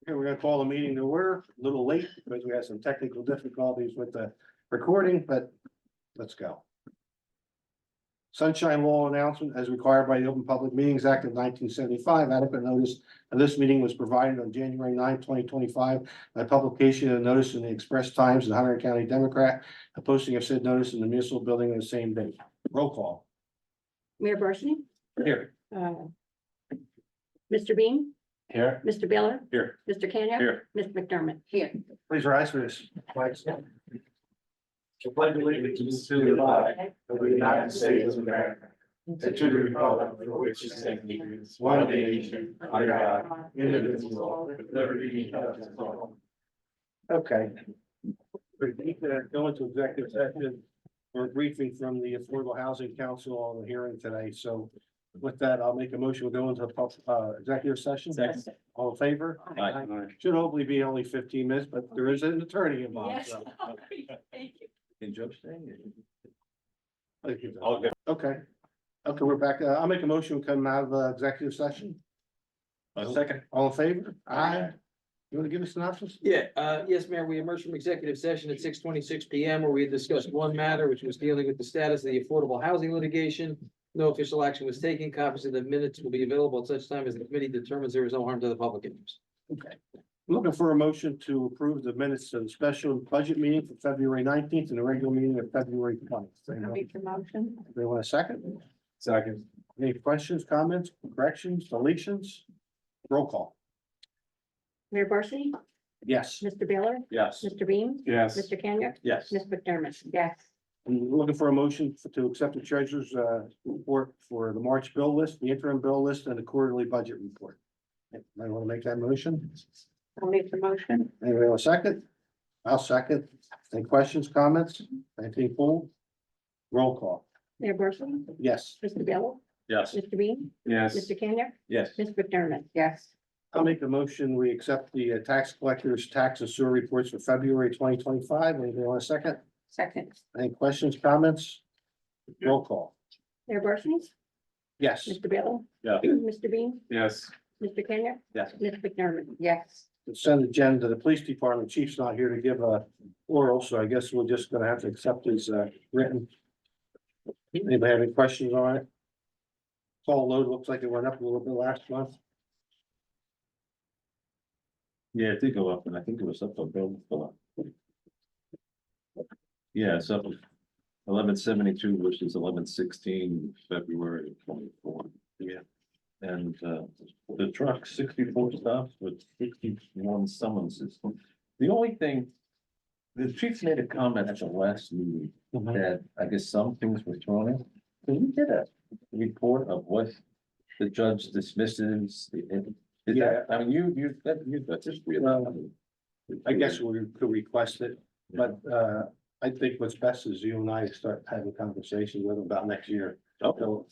Okay, we're gonna call the meeting to order, a little late because we had some technical difficulties with the recording, but let's go. Sunshine Law announcement as required by the Open Public Meetings Act of 1975. Adequate notice of this meeting was provided on January 9, 2025, by publication of notice in the Express Times and Hunter County Democrat, a posting of said notice in the municipal building on the same day. Roll call. Mayor Barsney? Here. Mr. Bean? Here. Mr. Baylor? Here. Mr. Kenya? Here. Ms. McDermott? Here. Please rise for this. To pledge allegiance to the flag of the United States of America, and to the republic for which it stands, one nation, under God, indivisible, with liberty and justice for all. Okay. We need to go into executive session for a briefing from the Affordable Housing Council on the hearing today. So with that, I'll make a motion. We'll go into executive session. Second. All in favor? Aye. Should hopefully be only 15 minutes, but there is an attorney involved. Yes. So. Thank you. Can Joe stay? Okay. Okay, we're back. I'll make a motion. We come out of executive session. Second. All in favor? Aye. You want to give us synopsis? Yeah, yes, Mayor, we emerged from executive session at 6:26 PM where we discussed one matter, which was dealing with the status of the affordable housing litigation. No official action was taken. Copies of the minutes will be available at such time as the committee determines there is no harm to the public interest. Okay. I'm looking for a motion to approve the minutes of the special budget meeting for February 19th and the regular meeting of February 20th. I'll make the motion. They want a second? Second. Any questions, comments, corrections, deletions? Roll call. Mayor Barsney? Yes. Mr. Baylor? Yes. Mr. Bean? Yes. Mr. Kenya? Yes. Ms. McDermott? Yes. I'm looking for a motion to accept the treasurer's report for the March bill list, the interim bill list, and the quarterly budget report. I want to make that motion. I'll make the motion. Anybody want a second? I'll second. Any questions, comments? Anything full? Roll call. Mayor Barsney? Yes. Mr. Baylor? Yes. Mr. Bean? Yes. Mr. Kenya? Yes. Ms. McDermott? Yes. I'll make the motion. We accept the tax collector's tax and sewer reports for February 2025. Anybody want a second? Second. Any questions, comments? Roll call. Mayor Barsney? Yes. Mr. Baylor? Yeah. Mr. Bean? Yes. Mr. Kenya? Yes. Ms. McDermott? Yes. Consent agenda. The police department chief's not here to give a oral, so I guess we're just gonna have to accept his written. Anybody have any questions on it? Call load looks like it went up a little bit last month. Yeah, it did go up, and I think it was up a bill. Yeah, it's up 1172 versus 1116, February 24. Yeah. And the truck 64 stops with 61 summonses. The only thing, the chief made a comment at the last meeting that I guess some things were thrown in. Can you get a report of what the judge dismisses? Is that, I mean, you got this real. I guess we could request it, but I think what's best is you and I start having conversations with them about next year. So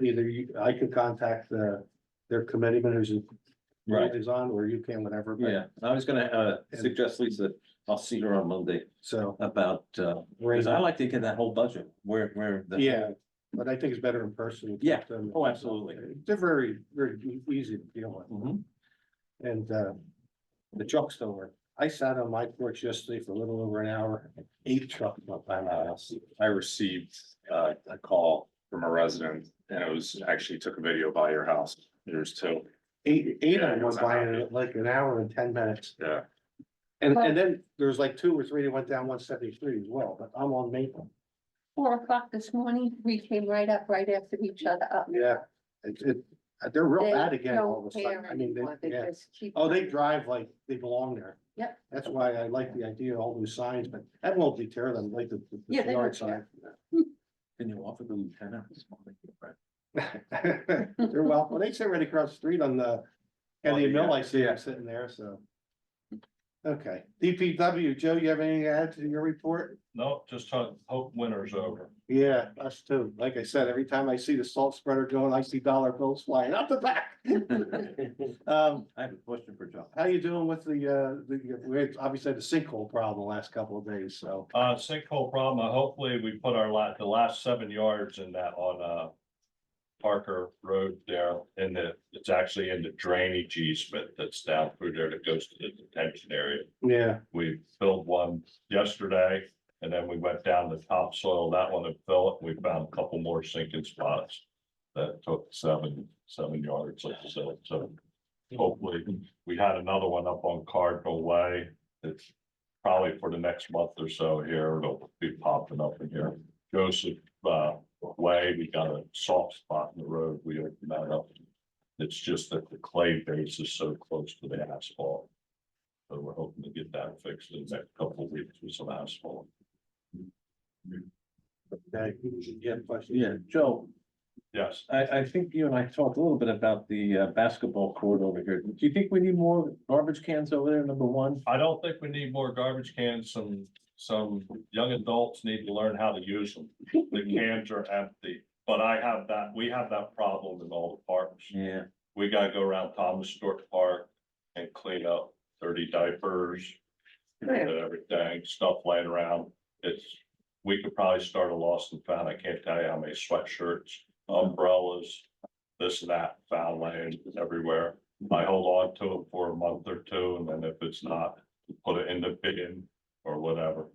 either I could contact their committeeman who's Right. is on, or you can, whatever. but- Yeah, I was gonna suggest Lisa, I'll see her on Monday So, about, because I like to get that whole budget, where the. yeah, but I think it's better in person. Yeah. Oh, absolutely. They're very, very easy to deal with. Mhm. And the trucks don't work. I sat on my porch yesterday for a little over an hour, 8 trucks went by my house. I received a call from a resident and it was actually took a video by your house. There's two. Eight of Yeah, them it went was by unhappy. in like an hour and 10 minutes. Yeah. And then there was like 2 or 3 that went down 173 as well, but I'm on Maple. 4 o'clock this morning, we came right up right after each other up. Yeah, they're real They bad again all of a don't sudden. care I mean, anymore, they yeah. just keep Oh, they coming. drive like they belong there. Yep. That's why I like the idea of all those signs, but that won't deter them, like the Yeah, they yard don't sign. Can you offer the lieutenant this morning? They're well, they sit right across the street on the Kennedy Mill, I see them sitting there, so. Okay, DPW, Joe, you have anything to add to your report? No, just hope winter's over. Yeah, us too. Like I said, every time I see the salt spreader going, I see dollar bills flying out the back. I have a question for John. How you doing with we had obviously had the sinkhole problem the last couple of days, so. Sinkhole problem, hopefully we put the last 7 yards in that Parker Road there, and it's actually in the drainage easement that's down through there that goes to the detention area. Yeah, We filled one yesterday, and then we went down the topsoil, that one and fill it, we found a couple more sinking spots. That took seven yards, like I said, so hopefully, we had another one up on Cardinal Way. It's probably for the next month or so here, it'll be popping up in here. Joseph, Way, we got a soft spot in the road, we opened that up. It's just that the clay base is so close to the asphalt. So we're hoping to get that fixed in the next couple of weeks with some asphalt. okay, yeah, question. Yeah, Joe, Yes, I think you and I talked a little bit about the basketball court over here. Do you think we need more garbage cans over there, number one? I don't think we need more garbage cans, some young adults need to learn how to use them. The cans are empty, but we have that problem in all the parks. Yeah. We gotta go around Thomas Stewart Park and clean up dirty diapers. And everything, stuff laying around, we could probably start a lost and found, I can't tell you how many sweatshirts, umbrellas. This and that found laying everywhere, I hold on to it for a month or two, and then if it's not, put it in the bin or whatever.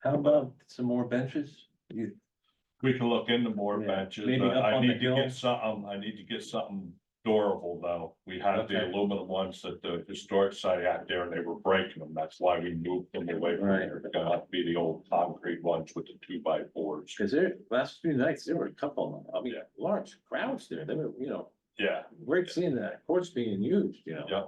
How about some more benches? We can look into more Yeah, benches, maybe up I on the need to hill. get something durable though. We had the Okay. aluminum ones that the historic site out there, and they were breaking them, that's why we moved them away from Right. there. They're gonna have to be the old concrete ones with the 2x4s. Cause there, last few nights, there were a couple of them, I mean, Yeah. large crowds there, they were, Yeah, great seeing that, courts being used, yeah,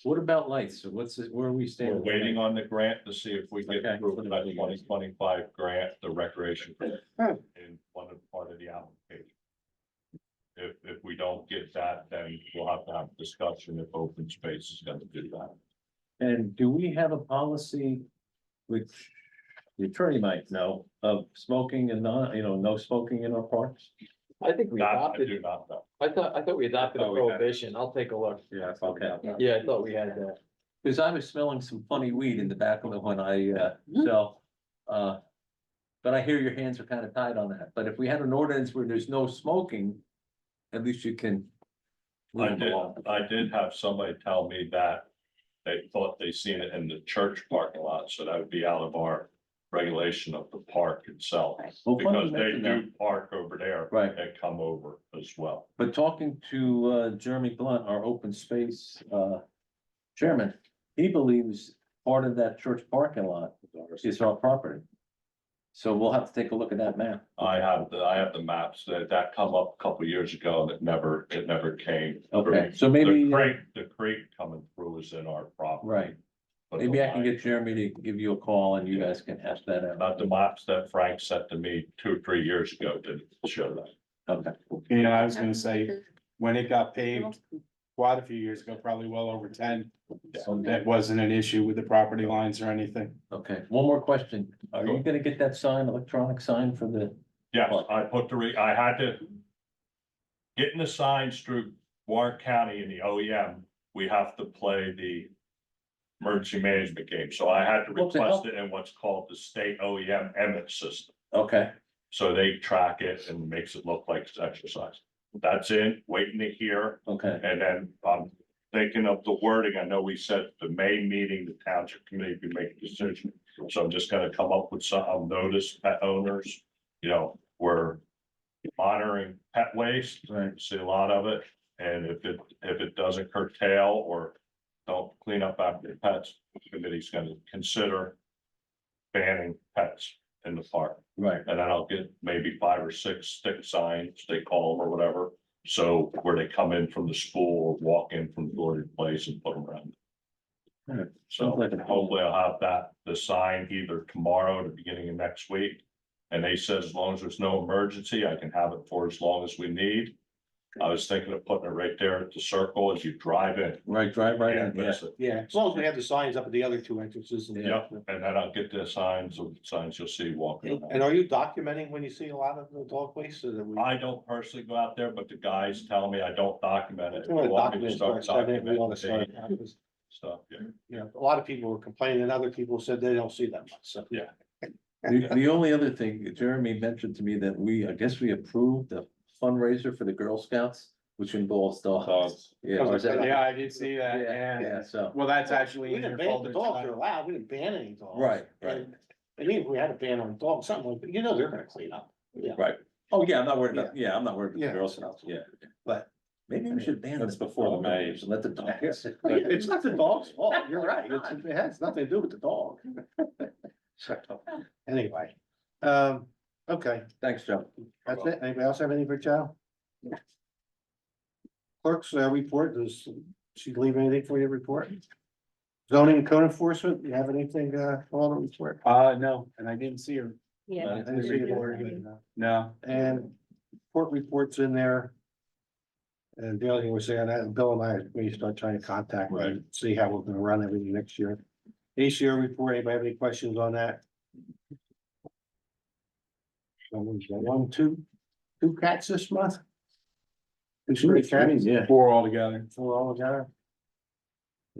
What about lights? So where are we we're standing? waiting on the grant to see if we get Okay. through that 2025 grant, the recreation grant, in one part of the application. If we don't get that, then we'll have to have a discussion if open space is gonna do that. And do we have a policy, which the attorney might know, of smoking and not, no smoking in our parks? I think we That I adopted, do not know. I thought we adopted a Oh, we had it. prohibition. I'll take a look. Yeah. Okay. Yeah, I thought we had that. Cause I was smelling some funny weed in the back of it when I, so, but I hear your hands are kind of tied on that, but if we had an ordinance where there's no smoking, at least you can. I move did, along. I did have somebody tell me that they thought they seen it in the church parking lot, so that would be out of our regulation of the park itself. Well, funny Because you they mention that. do park over there. Right. And come over as well. But talking to Jeremy Blunt, our open space chairman, he believes part of that church parking lot is our property. So we'll have to take a look at that map. I have the maps that come up a couple years ago and it never came. Okay, so The maybe, creek coming through is in our property. right, but maybe the I can line- get Jeremy to give you a call and you guys can hash that out. Not the maps that Frank sent to me 2 or 3 years ago didn't show that. Okay, I was gonna say, when it got paved quite a few years ago, probably well over 10. So that wasn't an issue with the property lines or anything. okay, one more question. Are you gonna get that sign, electronic sign for the, Yes, I had to. Getting the signs through Warren County and the OEM, we have to play the emergency management game, so I had to What the request it in what's called the state OEM Emmett system. okay, So they track it and makes it look like it's exercise. That's in, waiting to hear, okay, and then I'm thinking of the wording. I know we said the May meeting, the township committee can make a decision. So I'm just gonna come up with some notice pet owners, we're monitoring pet waste. right, See a lot of it, and if it doesn't curtail or don't clean up after the pets, the committee's gonna consider banning pets in the park. right. And then I'll get maybe 5 or 6 stick signs, they call them or whatever. So where they come in from the school or walk in from door to place and put them around. Alright. So Sounds like a- hopefully I'll have the sign either tomorrow or the beginning of next week. And they said as long as there's no emergency, I can have it for as long as we need. I was thinking of putting it right there at the circle as you drive in. Right, drive right Can't in, yeah. miss it. Yeah, as long as we have the signs up at the other 2 entrances. And Yep, and then I'll get the signs you'll see walking around. And are you documenting when you see a lot of the dog waste so that we? I don't personally go out there, but the guys tell me I don't document it. We wanna They want me to document start first, I think we wanna documenting start, because, stuff, yeah. you know, a lot of people were complaining, and other people said they don't see that much, so. Yeah. The only other thing, Jeremy mentioned to me that I guess we approved the fundraiser for the Girl Scouts, which involves dogs. Yeah, or is that- Yeah, I did see that, Yeah, yeah. so, Well, that's We actually in didn't your ban the folder. dogs, they're allowed, we didn't ban any dogs. right, right, And even if we had a ban on dogs, something like, you know, they're gonna clean up. Yeah, right. Oh, yeah, I'm not worried about, I'm not worried about Yeah. the Girl Scouts, yeah. but Maybe we should ban That's this before the May. and let the dogs. it's not the dog's fault, you're right, it has nothing to do with the dog. So, anyway, okay, Thanks, Joe. that's it, anybody else have anything for Joe? Clerk's report, does she leave anything for your report? Zoning and code enforcement, you have anything, on the report? No, and I didn't see her. Yeah. I didn't see it. No. And court reports in there. And the other thing we're saying, that Bill and I, we start trying to contact, Right. them, see how we're gonna run everything next year. ACO report, anybody have any questions on that? Someone's got two cats this month? Two stray cats? Yeah. 4 altogether. Four all together?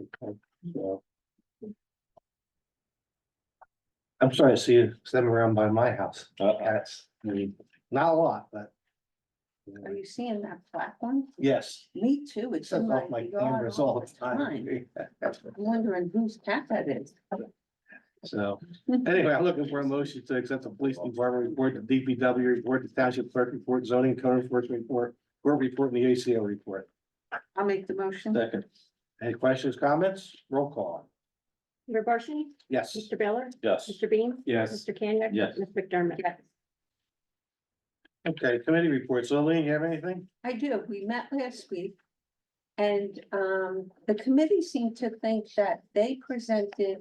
Okay, so. I'm sorry to see them around by my house, cats, I mean, not a lot, but. Are you seeing that black one? Yes, Me too, it's set in my off my yard cameras all the time. I'm wondering whose cat that is. So, anyway, I'm looking for a motion to accept the police department report, the DPW report, the township clerk report, zoning code enforcement report, court report, and the ACO report. I'll make the motion. Second, Any questions, comments? Roll call. Mayor Barsney? Yes. Mr. Baylor? Yes. Mr. Bean? Yes. Mr. Kenya? Yes. Ms. McDermott? Yes, Okay, committee reports. Elaine, you have anything? I do. We met last week. And the committee seemed to think that they presented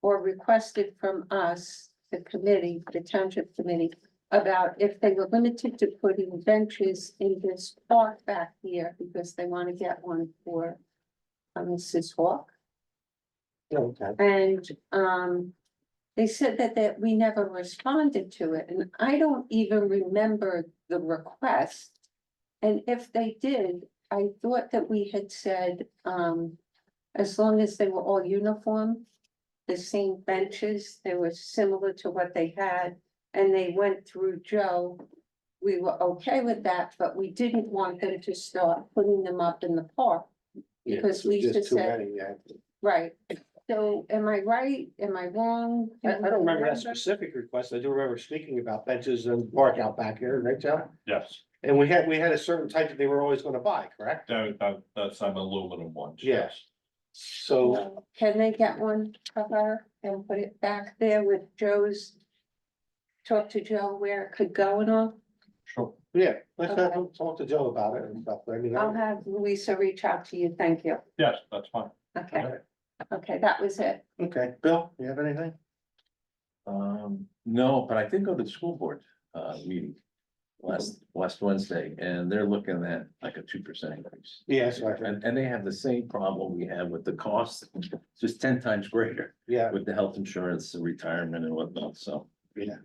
or requested from us, the committee, the township committee, about if they were limited to putting benches in this park back here because they want to get one for Mrs. Hawk. Okay. And they said that we never responded to it, and I don't even remember the request. And if they did, I thought that we had said, as long as they were all uniform, the same benches, they were similar to what they had, and they went through Joe. We were okay with that, but we didn't want them to start putting them up in the park. Because Lisa Just too said, many, yeah. right, so am I right, am I wrong? I don't remember that specific request. I do remember speaking about benches and park out back here, right, Joe? Yes, And we had a certain type that they were always gonna buy, correct? that's some aluminum ones. Yeah. So, Can they get one for her and put it back there with Joe's? Talk to Joe where it could go and all? Sure. yeah, let's have them talk to Joe about it and stuff. I mean, I'll have Louisa reach out to you, thank you. Yes, that's fine. Okay, okay, that was it. okay, Bill, you have anything? no, but I did go to the school board, meeting last Wednesday, and they're looking at like a 2% increase. Yes, I And they have the same problem we have with the cost, just 10 times greater yeah, with the health insurance and retirement and whatnot, so. yeah.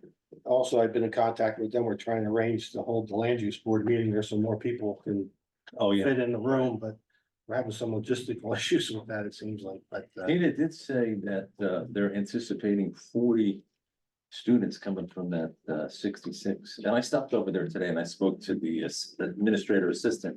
Also, I've been in contact with them. We're trying to arrange to hold the land use board meeting there so more people can Oh, yeah. fit in the room, but we're having some logistical issues with that, it seems like, but, Tina did say that, they're anticipating 40 students coming from that, 66. And I stopped over there today and I spoke to the administrator assistant.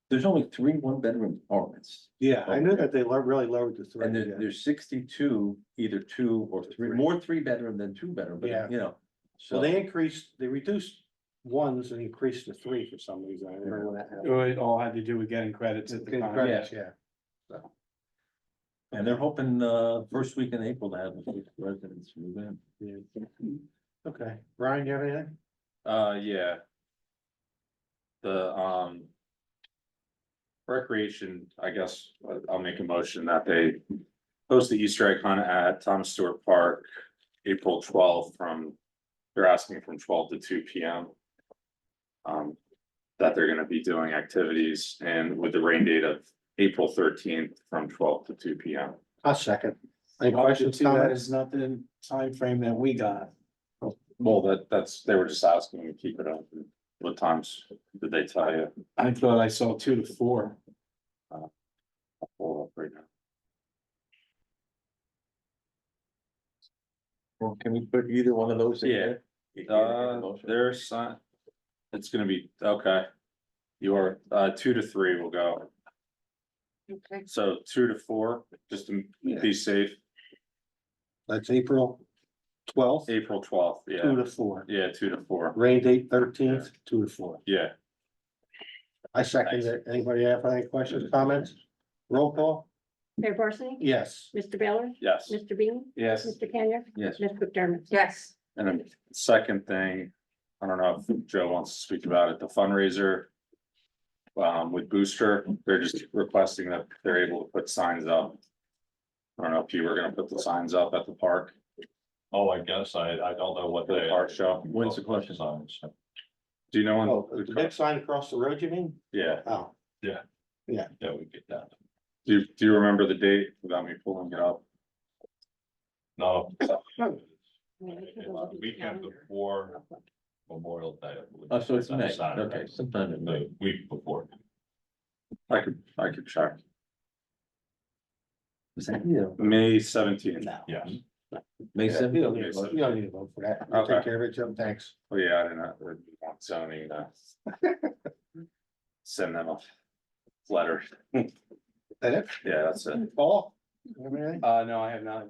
There's only 3 one-bedroom apartments. yeah, I knew that they really lowered the And threat. there's 62, either 2 or 3, more 3-bedroom than 2-bedroom, Yeah. but you know. So So, they reduced ones and increased to 3 for some reason. I remember when that happened. It all had to do with getting credits at the Getting time. credits, yeah. and they're hoping, first week in April to have the first residents move in. Yeah. Okay, Brian, you have anything? Yeah. The, recreation, I guess, I'll make a motion that they host the Easter egg hunt at Thomas Stewart Park, April 12th they're asking from 12 to 2 p.m. That they're gonna be doing activities and with the rain date of April 13th from 12 to 2 p.m. A second. Any questions, That comments? is not the time frame that we got. Well, they were just asking to keep it open. What times did they tell you? I thought I saw 2 to 4. I'll pull it up right now. Well, can we put either one of those in Yeah. there? There's sign. It's gonna be, okay. You are, 2 to 3 will go, Okay. so 2 to 4, just to be safe, That's April 12th, April 12th, 2 yeah, to 4. yeah, 2 to 4, Rain date 13th, 2 to 4. yeah. I second it. Anybody have any questions, comments? Roll call? Mayor Barsney? Yes. Mr. Baylor? Yes, Mr. Bean? Yes. Mr. Kenya? Yes. Ms. McDermott? Yes, and then second thing, I don't know if Joe wants to speak about it, the fundraiser. With Booster, they're just requesting that they're able to put signs up. I don't know if you were gonna put the signs up at the park, Oh, I guess I don't know what for the they park show. When's the question? Signs. Do you know Oh, when? the big sign across the road, you mean? Yeah, Oh, Yeah, we get that. do you remember the date without me pulling it up? No. Weekend before Memorial Day. I believe. Oh, so it's May, Saturday. okay, sometime in May. The week before. I could check, Was that, yeah, May 17th. no. Yes. May Yeah. You seventh? don't need a vote. You don't need a vote for that. We'll Okay. take care of it, Joe. Thanks. Oh, yeah, I didn't know, we want zoning, send them a letter, That it? yeah, that's it. Paul? You have anything? No, I have none.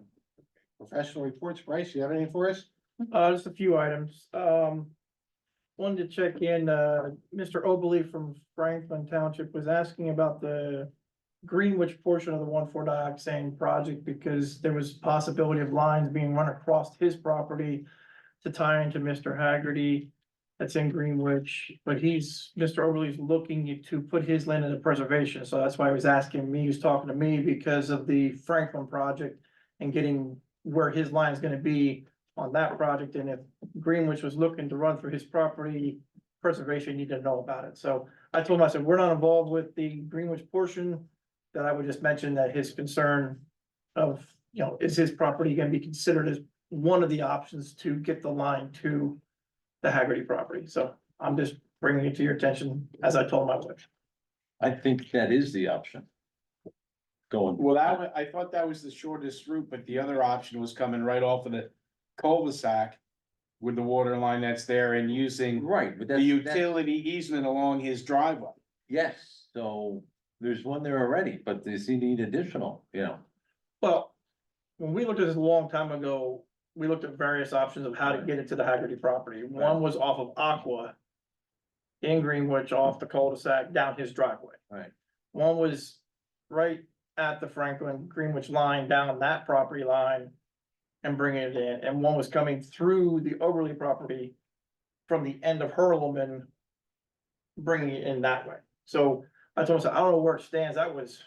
Professional reports, Bryce, you have anything for us? Just a few items. Wanted to check in, Mr. Oberly from Franklin Township was asking about the Greenwich portion of the 1,4-dioxane project because there was possibility of lines being run across his property to tie into Mr. Haggerty that's in Greenwich, but Mr. Oberly's looking to put his land into preservation, so that's why he was asking me, he was talking to me because of the Franklin project and getting where his line is gonna be on that project, and if Greenwich was looking to run through his property, preservation needed to know about it, so I told him, I said, we're not involved with the Greenwich portion. That I would just mention that his concern of, is his property gonna be considered as one of the options to get the line to the Haggerty property, so I'm just bringing it to your attention, as I told my wife. I think that is the option. Going. Well, I thought that was the shortest route, but the other option was coming right off of the cul-de-sac. With the water line that's there and using Right, but the that's. utility easement along his driveway. Yes, so there's one there already, but does he need additional, Well, when we looked at this a long time ago, we looked at various options of how to get it to the Haggerty property. One was off of Aqua in Greenwich, off the cul-de-sac, down his driveway. Right. One was right at the Franklin Greenwich line, down that property line and bringing it in. And one was coming through the Overley property from the end of Hurleman, bringing it in that way. So I told him, I don't know where it stands. That was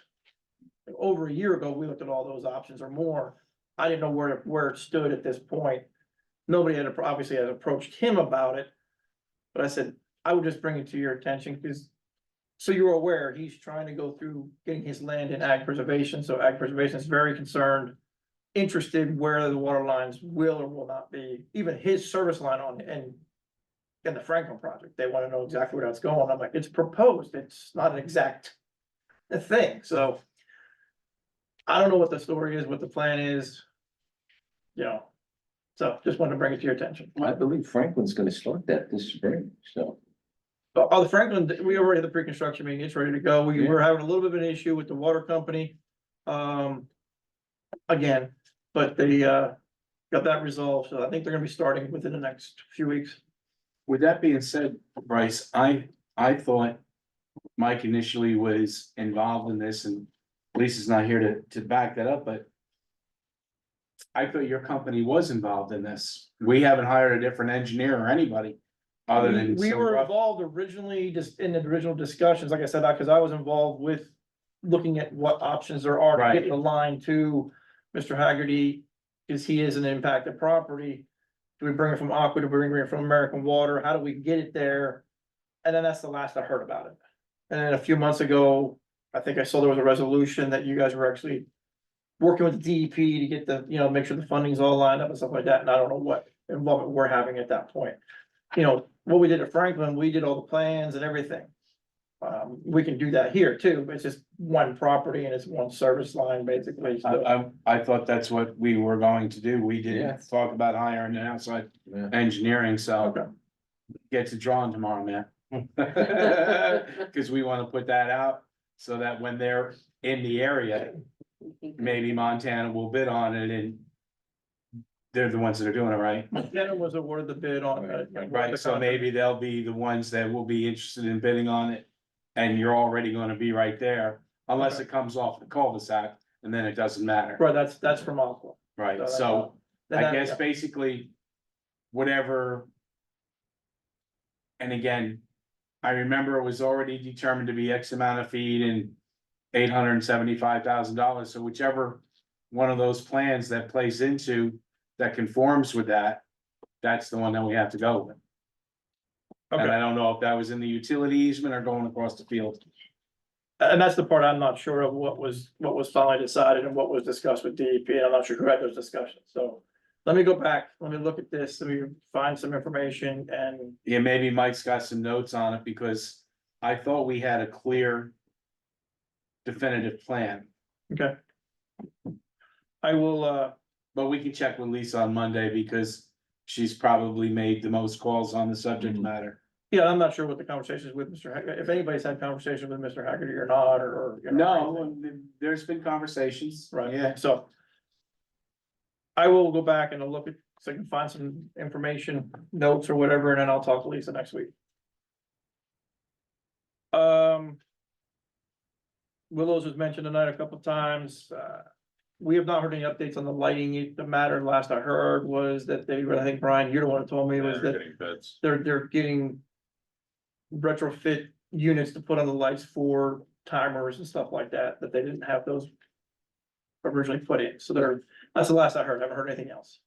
over a year ago. We looked at all those options or more. I didn't know where it stood at this point. Nobody had obviously had approached him about it. But I said, I would just bring it to your attention because, so you're aware, he's trying to go through getting his land in ag preservation. So ag preservation is very concerned, interested where the water lines will or will not be, even his service line on and in the Franklin project. They want to know exactly where that's going. I'm like, it's proposed. It's not an exact thing. So I don't know what the story is, what the plan is. So just wanted to bring it to your attention. I believe Franklin's gonna start that this spring, so. Oh, the Franklin, we already had the pre-construction meeting. It's ready to go. We were having a little bit of an issue with the water company. Again, but they, got that resolved. So I think they're gonna be starting within the next few weeks. With that being said, Bryce, I thought Mike initially was involved in this and Lisa's not here to back that up, but I thought your company was involved in this. We haven't hired a different engineer or anybody other than. We some were rough- involved originally just in the original discussions, like I said, because I was involved with looking at what options there are to Right. get the line to Mr. Haggerty, because he is an impacted property. Do we bring it from Aqua? Do we bring it from American Water? How do we get it there? And then that's the last I heard about it. And then a few months ago, I think I saw there was a resolution that you guys were actually working with the DEP to get the, make sure the funding's all lined up and stuff like that. And I don't know what involvement we're having at that point. What we did at Franklin, we did all the plans and everything. We can do that here too, but it's just one property and it's one service line basically. So, I thought that's what we were going to do. We Yeah. didn't talk about hiring an outside Yeah. engineering, so. Okay. Get to drawing tomorrow, man. Cause we wanna put that out, so that when they're in the area, maybe Montana will bid on it and. They're the ones that are doing it, right? Montana was awarded the bid on. Right, so maybe they'll be the ones that will be interested in bidding on it. And you're already gonna be right there, unless Okay. it comes off the cul-de-sac, and then it doesn't matter, Right, that's from Aqua. right? that's So all. Then I that- guess yeah. basically. Whatever. And again, I remember it was already determined to be X amount of feet and $875,000, so whichever. One of those plans that plays into, that conforms with that, that's the one that we have to go with. And Okay, I don't know if that was in the utility easement or going across the field. and that's the part I'm not sure of what was finally decided and what was discussed with DEP, and I'm not sure who had those discussions, so. Let me go back, let me look at this, let me find some information and, Yeah, maybe Mike's got some notes on it, because I thought we had a clear. Definitive plan, okay. I will, but we can check with Lisa on Monday, because she's probably made the most calls on the subject matter. yeah, I'm not sure what the conversation is with Mr. Haggard, if anybody's had conversation with Mr. Haggerty or not, or. you know, or anything. No, there's been conversations. Right, Yeah, so. I will go back and I'll look at, so I can find some information, notes or whatever, and then I'll talk to Lisa next week. Willows was mentioned tonight a couple of times, we have not heard any updates on the lighting, the matter last I heard was that they, I think Brian, you're the one who told me was They're that getting bids. they're getting. Retrofit units to put on the lights for timers and stuff like that they didn't have those. Originally put in, so that's the last I heard, I haven't heard anything else.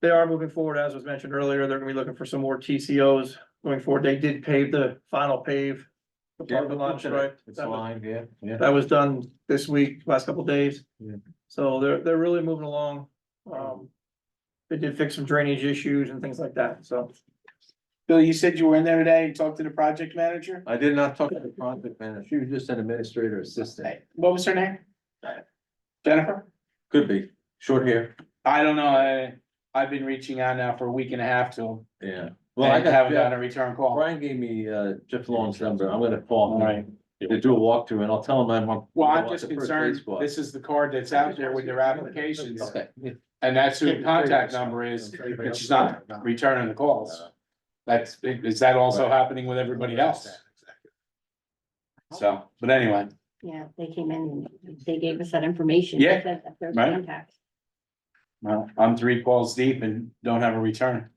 They are moving forward, as was mentioned earlier, they're gonna be looking for some more TCOs going forward, they did pave the final pave. The parking lots, right? It's That was- fine, yeah, yeah. That was done this week, last couple of days. Yeah. So they're really moving along, they did fix some drainage issues and things like that, so. Bill, you said you were in there today and talked to the project manager? I did not talk to the project manager, she was just an administrator assistant, What was her name? Jennifer? could be, short hair, I don't know, I've been reaching out now for a week and a half to him. yeah. Well, Well, I I got haven't gotten Jeff, a return call. Brian gave me Jeff Long's number, I'm gonna call All him. right, To do a walkthrough and I'll tell him I'm. well, I'm want just the first concerned, aid squad. this is the card that's out there with their applications, Okay, yeah. and that's who the contact number is, and she's not returning the calls. Is that also happening with everybody else? So, but anyway, Yeah, they came in and they gave us that information. Yeah, They said that there's right. contact. well, I'm 3 calls deep and don't have a return.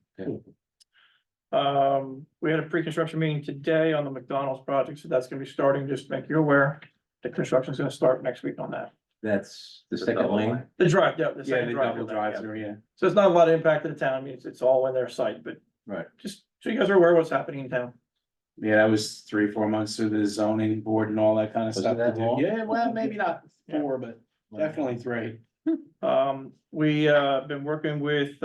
We had a pre-construction meeting today on the McDonald's project, so that's gonna be starting, just to make you aware. The construction's gonna start next week on that. That's the second lane, The drive, yeah, the Yeah, second the drive. double drive through, yeah. So it's not a lot of impact to the town, I mean, it's all in their site, but right, just so you guys are aware of what's happening in town. Yeah, that was 3-4 months through the zoning board and all that kind of Was it stuff. to that do. long? Yeah, well, maybe not Yeah. 4, but definitely 3. We been working with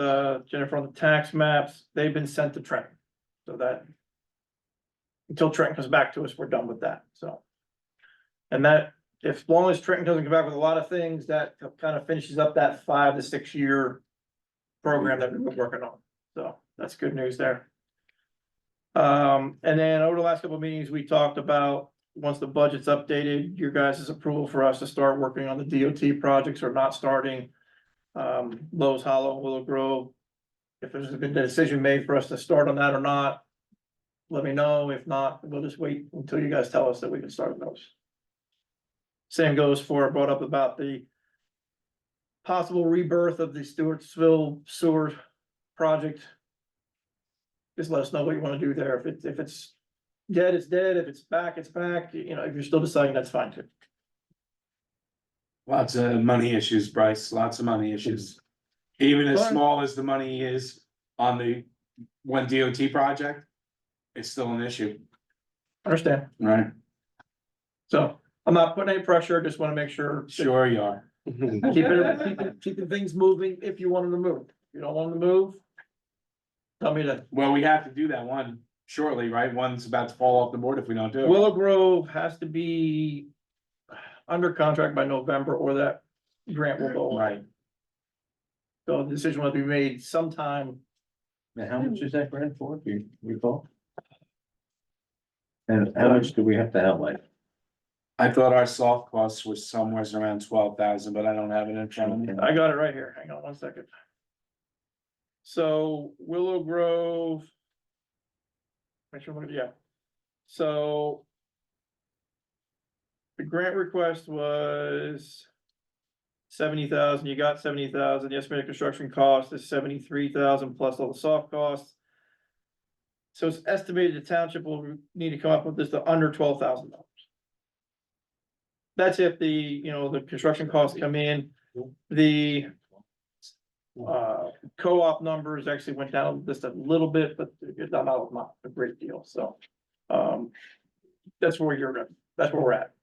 Jennifer on the tax maps, they've been sent to Trenton. So that. Until Trenton comes back to us, we're done with that, so. And that, as long as Trenton doesn't come back with a lot of things, that kind of finishes up that 5 to 6 year. Program that we've been working on, so that's good news there. And then over the last couple of meetings, we talked about, once the budget's updated, your guys' approval for us to start working on the DOT projects or not starting. Lowe's Hollow, Willow Grove. If there's been a decision made for us to start on that or not. Let me know, if not, we'll just wait until you guys tell us that we can start those. Same goes for, I brought up about the. Possible rebirth of the Stewartsville sewer project. Just let us know what you wanna do there, if it's dead, it's dead, if it's back, it's back, you know, if you're still deciding, that's fine too. Lots of money issues, Bryce, lots of money issues. Even as Fine. small as the money is on the one DOT project, it's still an issue, Understand, right? so I'm not putting any pressure, just wanna make sure. Sure you are. Keeping things moving if you want them to move, if you don't want them to move. Tell me to, Well, we have to do that one shortly, right? One's about to fall off the board if we don't do it. Willow Grove has to be. Under contract by November or that grant will go away. Right, So the decision will be made sometime. Now, how much is that grant for, do you recall? And how much do we have to outlay? I thought our soft costs was somewhere around 12,000, but I don't have it in front of me. I got it right here. Hang on one second. So Willow Grove. Make sure, I'm looking, yeah. So. The grant request was. 70,000, you got 70,000, the estimated construction cost is 73,000 plus all the soft costs. So it's estimated the township will need to come up with just under $12,000. That's if the construction costs come in, the. Co-op numbers actually went down just a little bit, but it's not a great deal, so. That's where that's where we're at.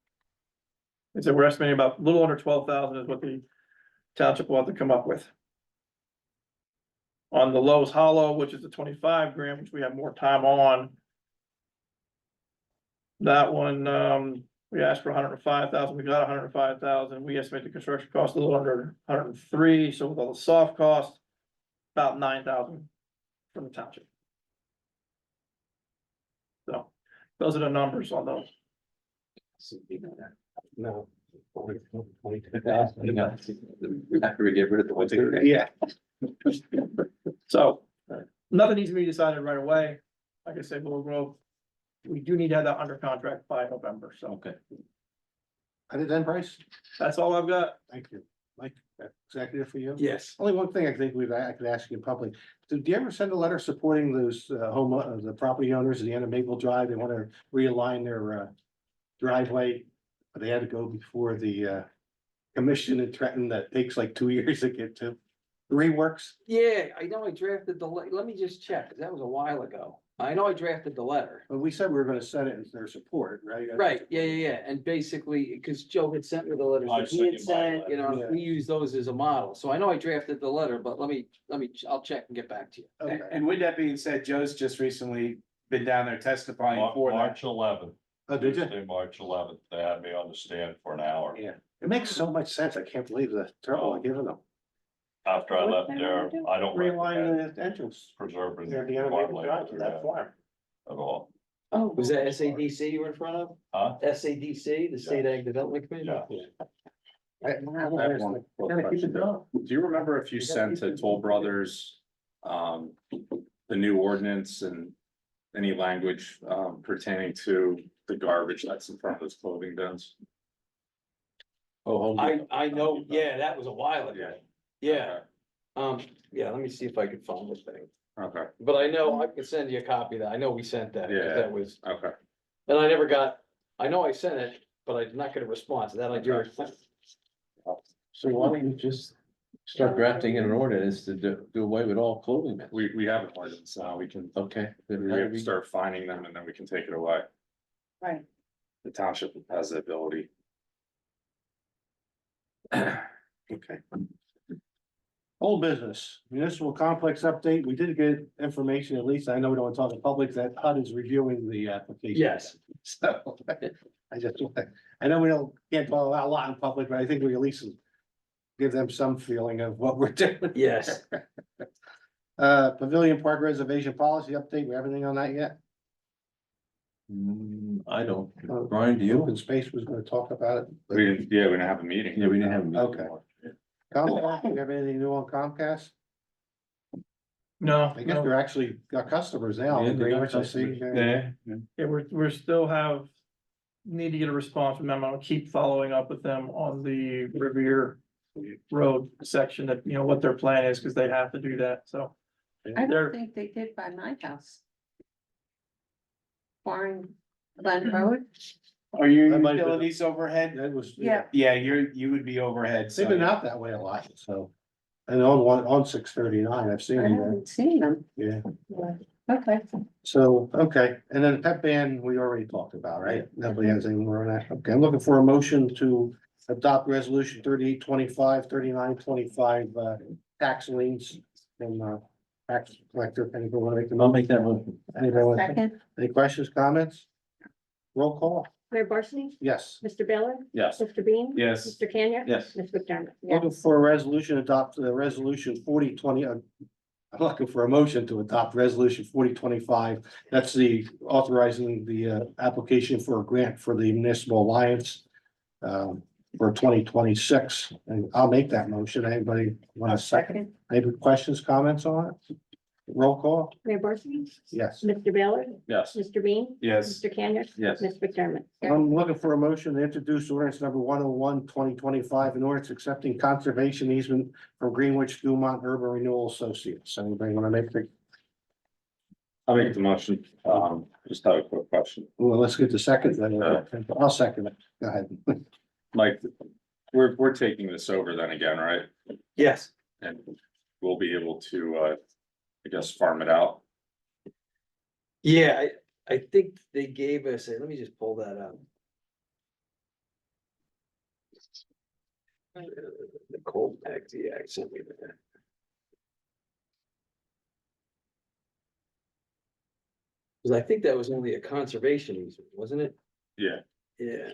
And so we're estimating about a little under 12,000 is what the township will have to come up with. On the Lowe's Hollow, which is the 25 grand, which we have more time on. That one, we asked for 105,000, we got 105,000, we estimate the construction cost a little under 103, so with all the soft costs. About 9,000 from the township. So, those are the numbers on those. No. After we get rid of the one thing. Yeah. So, nothing needs to be decided right away. Like I said, we do need to have that under contract by November, so Okay. I did then, Bryce? that's all I've got. Thank you. Mike, executive for you? Yes. Only one thing I think I could ask you in public. Did you ever send a letter supporting those the property owners at the end of Maple Drive? They want to realign their driveway. But they had to go before the commission in Trenton that takes like 2 years to get to. The reworks? Yeah, I know I drafted let me just check, 'cause that was a while ago. I know I drafted the letter. But we said we were gonna send it as their support, right? Right, yeah, and basically, cause Joe had sent me the letters I that he sent had you my sent, you know, letter, we use those as a model, so I know I drafted the letter, but I'll check and get back to you. Okay. And with that being said, Joe's just recently been down there testifying for that. March 11th. Oh, did you? Tuesday, March 11th, they had me on the stand for an hour. Yeah, it makes so much sense. I can't believe the trouble I'm giving them. After I left there, I don't recommend Realign the entrance. preserving There at the end of Maple Drive farmland to that farm. at all. Oh. Was that SADC you were in front of? Huh? SADC, the State Ag Development Committee? Yeah. I have one question. Do you remember if you sent to Toll Brothers, the new ordinance and any language, pertaining to the garbage that's in front of those clothing bins? Oh, I know, yeah, that was a while ago. Yeah. Yeah, yeah, let me see if I can find this thing, Okay, but I know I can send you a copy of that, I know we sent that, 'cause Yeah. that was, okay. and I never got, I know I sent it, but I did not get a response, that I do. so why don't you just start drafting in an ordinance to do away with all clothing bins? We have an ordinance now, we can, Okay. then we how do have to start finding them and then we can take it away. Right. The township has the ability. Okay. Old business, municipal complex update. We did get information, at least I know we don't want to talk to public, that HUD is reviewing the application. Yes. So I know we can't talk a lot in public, but I think we at least give them some feeling of what we're doing. Yes. Pavilion Park Reservation Policy Update. We have anything on that yet? I don't. Brian, do you? Open Space was gonna talk about it. We didn't have a meeting. Yeah, we didn't have. a meeting. Okay. Comcast, you have anything new on Comcast? No, I guess no, they're actually got customers now. Yeah, they got Which I see. Yeah. yeah, we're still need to get a response from them. I'll keep following up with them on the Revere Road section that, what their plan is, because they have to do that, so. I They're- don't think they did by my house. Warren Glen Road, Are your That might be- utilities overhead? That was. yeah, Yeah, you would be overhead. so They've been yeah. out that way a lot, so. And on 639, I've seen I them there, haven't seen them. yeah. Okay, So, okay, and then pet ban, we already talked about, right? Nobody has any more on that. Okay, I'm looking for a motion to adopt resolution 3825, 3925, tax liens from, tax collector. Anybody want to make the I'll motion? make that motion. Anybody want to- second, Any questions, comments? Roll call? Mayor Barsney? Yes. Mr. Baylor? Yes. Mr. Bean? Yes. Mr. Kenya? Yes. Ms. McDermott? Looking for a resolution, adopt the resolution 4020. I'm looking for a motion to adopt resolution 4025. That's the authorizing the application for a grant for the municipal alliance. For 2026, and I'll make that motion. Anybody want a second? Any questions, comments on it? Roll call? Mayor Barsney? Yes. Mr. Baylor? Yes. Mr. Bean? Yes. Mr. Kenya? Yes. Ms. McDermott? I'm looking for a motion to introduce ordinance number 101, 2025, an ordinance accepting conservation easement from Greenwich Dumont Urban Renewal Associates. Anybody want to make the, I'll make the motion. Just have a quick question. well, let's get the second, then I'll second it. Go ahead. Mike, we're taking this over then again, right? Yes. And we'll be able to, I guess, farm it out. Yeah, I think they gave us, let me just pull that up. The cold XEX sent me that. Cause I think that was only a conservation easement, wasn't it? Yeah. Yeah.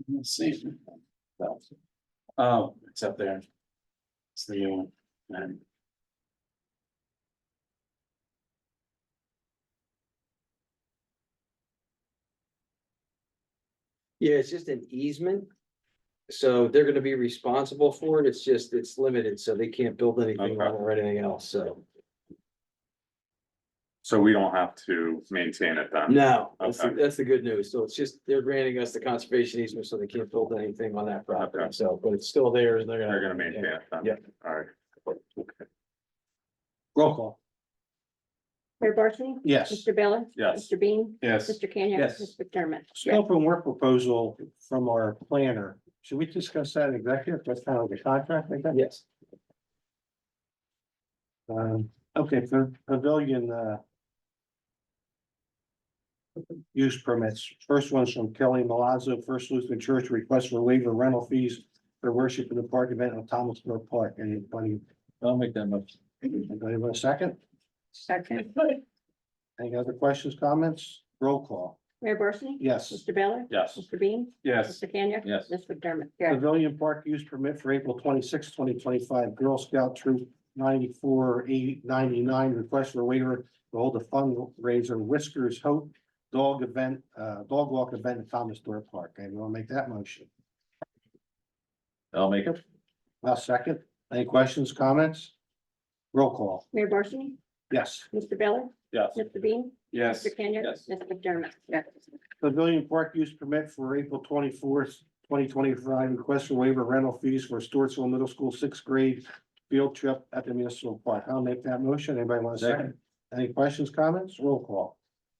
Let's see. Oh, it's up there. It's the new one. Yeah, it's just an easement. So they're gonna be responsible for it. It's just, it's limited, so they can't build anything on it or anything else, so. So we don't have to maintain it then? No, Okay. that's the good news. So it's just, they're granting us the conservation easement, so they can't build anything on that property, Okay. so, but it's still theirs and They're gonna maintain it then? Yeah. All right. Roll call? Mayor Barsney? Yes. Mr. Baylor? Yes. Mr. Bean? Yes. Mr. Kenya? Yes. Ms. McDermott? Scope and work proposal from our planner. Should we discuss that in executive? That's kind of like a contract, I guess. Yes. Okay, for pavilion, use permits. First one's from Kelly Malazzo, First Lutheran Church, request for waiver rental fees for worship in the park event on Thomas More Park. Anybody, I'll make that motion. anybody want a second? Second. Any other questions, comments? Roll call? Mayor Barsney? Yes. Mr. Baylor? Yes. Mr. Bean? Yes. Mr. Kenya? Yes. Ms. McDermott? Pavilion Park use permit for April 26, 2025. Girl Scout Troop 94-899, request for waiver to hold a fundraiser Whiskers Hope dog event, dog walk event at Thomas Door Park. And we'll make that motion. I'll make it. I'll second. Any questions, comments? Roll call. Mayor Barsney? Yes. Mr. Baylor? Yes. Mr. Bean? Yes. Mr. Kenya? Yes. Ms. McDermott? Yes. Pavilion Park use permit for April 24th, 2025. Request for waiver rental fees for Stewartsville Middle School sixth grade field trip at the municipal park. I'll make that motion. Anybody want a second? Second. Any questions, comments? Roll call.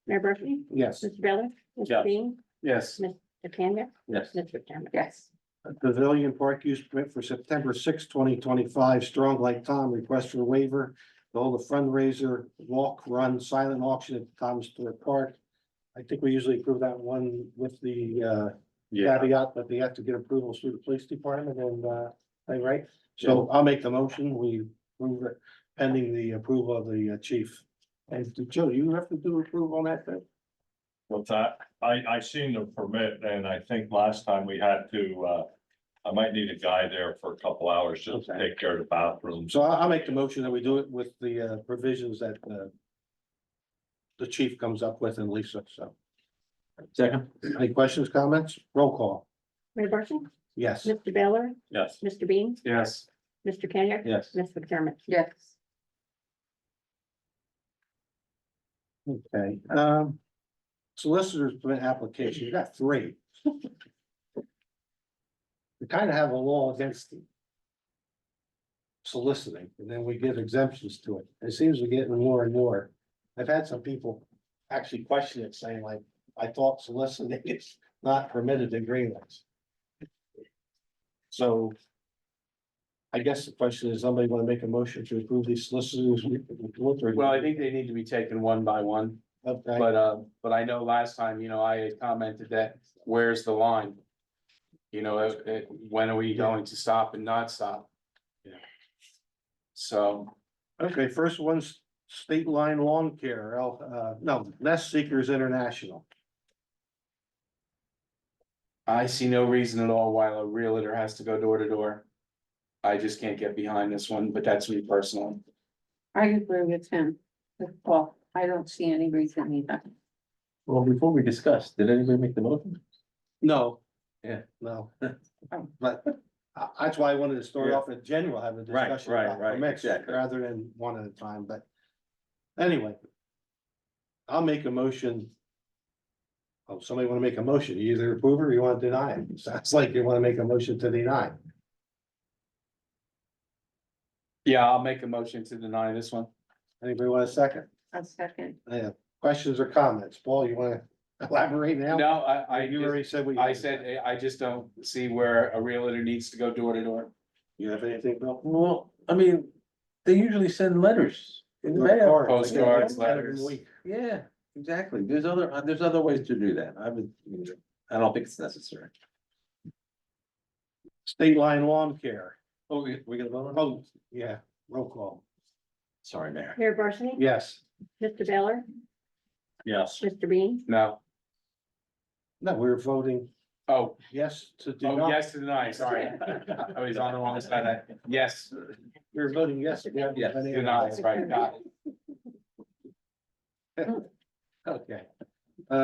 Mayor Barsney? Yes. Mr. Baylor? Yes. Mr. Bean? Yes. Mr. Kenya? Yes. Ms. McDermott? Yes. Pavilion Park use permit for September 6, 2025. Strong Like Tom, request for waiver to hold a fundraiser, walk, run, silent auction at Thomas Stewart Park. I think we usually approve that one with the Yeah. caveat that they have to get approval through the police department and right? So I'll make the motion. We approve it pending the approval of the chief. And Joe, you have to do approval on that thing? What's that? I seen the permit and I think last time we had to, I might need a guy there for a couple hours just to Okay. take care of the bathrooms. So I'll make the motion that we do it with the provisions that the chief comes up with and Lisa, so. Second. Any questions, comments? Roll call. Mayor Barsney? Yes. Mr. Baylor? Yes. Mr. Bean? Yes. Mr. Kenya? Yes. Ms. McDermott? Yes. Okay, solicitors permit application, you got three. We kind of have a law against them. soliciting, and then we give exemptions to it. It seems we're getting more and more. I've had some people actually question it, saying like, I thought soliciting is not permitted in Greenlands. So. I guess the question is, somebody want to make a motion to approve these solicitors? Well, I think they need to be taken one by one, Okay, but I know last time, I had commented that, where's the line? When are we going to stop and not stop? Yeah. So, okay, first one's State Line Lawn Care, no, Nest Seekers International. I see no reason at all why a realtor has to go door to door. I just can't get behind this one, but that's me personally. I agree with him. Well, I don't see any reason either. Well, before we discuss, did anybody make the motion? No. Yeah. No. But that's why I wanted to start off with general, have a Right, discussion right, about right, permits exactly. rather than one at a time, but. Anyway. I'll make a motion. Oh, somebody wanna make a motion, you either approve or you wanna deny it, sounds like you wanna make a motion to deny. Yeah, I'll make a motion to deny this one. Anybody want a second? A second. Yeah, questions or comments, Paul, you wanna elaborate now? No, You already said what you. I said, I just don't see where a realtor needs to go door to door. You have anything, Bill? Well, I mean, they usually send letters in the mail. Cards, Postcards, like, letters. Yeah, exactly. There's other ways to do that. I don't think it's necessary. State Line Lawn Care. Oh, we gonna vote on it? Oh, yeah, roll call. Sorry, Mayor. Mayor Barsney? Yes. Mr. Baylor? Yes. Mr. Bean? No. No, we're voting Oh, yes to deny. yes to deny, sorry. I was on the wrong side. Yes, We're voting yes. Yes, deny, right, got it. Okay.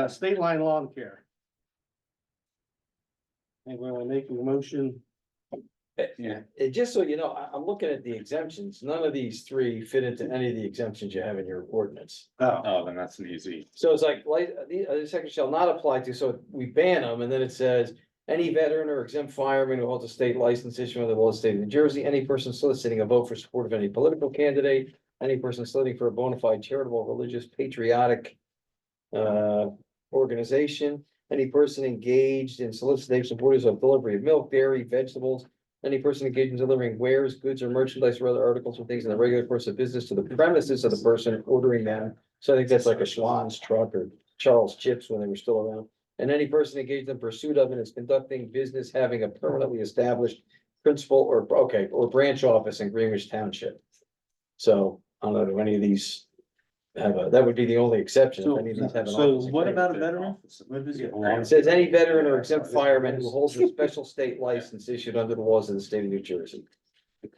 State Line Lawn Care. Anyone making a motion? Yeah. And just so you know, I'm looking at the exemptions. None of these three fit into any of the exemptions you have in your ordinance. Oh, Oh, then that's an easy. So it's like, the section shall not apply to, so we ban them, and then it says. Any veteran or exempt fireman who holds a state license issued under the law of the state of New Jersey, any person soliciting a vote for support of any political candidate, any person soliciting for a bona fide charitable, religious, patriotic. Organization, any person engaged in solicitation of orders of delivery of milk, dairy, vegetables. Any person engaged in delivering wares, goods, or merchandise or other articles or things in the regular course of business to the premises of the person ordering them. So I think that's like a Schwann's truck or Charles Chips when they were still around. And any person engaged in pursuit of and is conducting business having a permanently established principal or branch office in Greenwich Township. So I don't know, do any of these that would be the only exception. If any of these have an So office in What Greenwich. about a veteran? What is it? It says any veteran or exempt fireman who holds a special state license issued under the laws of the state of New Jersey.